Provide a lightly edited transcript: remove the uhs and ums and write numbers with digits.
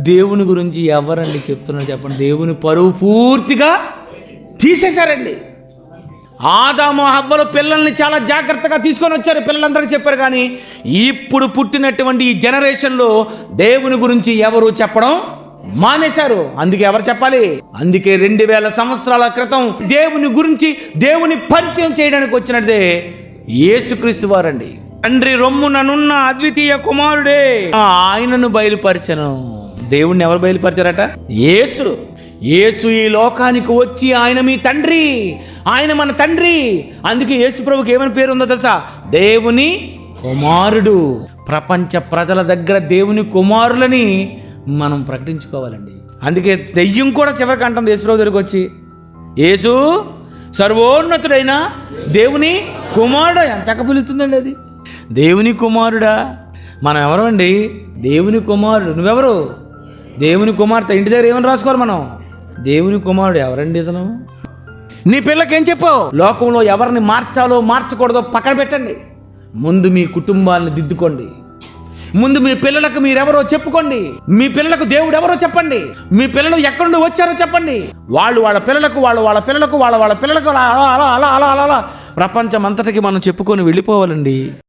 దేవుని గురించి ఎవరండి చెప్తున్నారు చెప్పండి? దేవుని పరువు పూర్తిగా తీసేశారండి. ఆదాము హవ్వలు పిల్లల్ని చాలా జాగ్రత్తగా తీసుకొని వచ్చారు, పిల్లలందరికీ చెప్పారు. కానీ ఇప్పుడు పుట్టినటువంటి ఈ జనరేషన్లో దేవుని గురించి ఎవరు చెప్పడం మానేశారు. అందుకే ఎవరు చెప్పాలి? అందుకే 2000 సంవత్సరాల క్రితం దేవుని గురించి, దేవుని పరిచయం చేయడానికి వచ్చినదే యేసుక్రీస్తు వారండి. తండ్రి రొమ్ముననున్న అద్వితీయ కుమారుడే ఆయనను బయలుపరిచను. దేవుణ్ణి ఎవరు బయలుపరిచారట? యేసు ఈ లోకానికి వచ్చి ఆయన మీ తండ్రి, ఆయన మన తండ్రి. అందుకే యేసు ప్రభుకి ఏమని పేరు ఉందో తెలుసా? దేవుని కుమారుడు. ప్రపంచ ప్రజల దగ్గర దేవుని కుమారులని మనం ప్రకటించుకోవాలండి. అందుకే దెయ్యం కూడా చివరికి అంటుంది యేసు ప్రభు దగ్గరికి వచ్చి, యేసు సర్వోన్నతుడైన దేవుని కుమారుడు. ఎంత చక్క పిలుస్తుందండి అది, దేవుని కుమారుడా. మనం ఎవరు అండి? దేవుని కుమారుడు. నువ్వెవరు? దేవుని కుమార్తె. ఇంటి దగ్గర ఏమని రాసుకోవాలి మనం? దేవుని కుమారుడు. ఎవరండి ఇతను? నీ పిల్లకేం చెప్పావు? లోకంలో ఎవరిని మార్చాలో మార్చకూడదో పక్కన పెట్టండి. ముందు మీ కుటుంబాలను దిద్దుకోండి. ముందు మీ పిల్లలకు మీరెవరో చెప్పుకోండి. మీ పిల్లలకు దేవుడు ఎవరో చెప్పండి. మీ పిల్లలు ఎక్కడి నుండి వచ్చారో చెప్పండి. వాళ్ళ పిల్లలకు వాళ్ళ పిల్లలకు వాళ్ళ పిల్లలకు అలా అలా అలా అలా అలా ప్రపంచం అంతటికి మనం చెప్పుకొని వెళ్ళిపోవాలండి.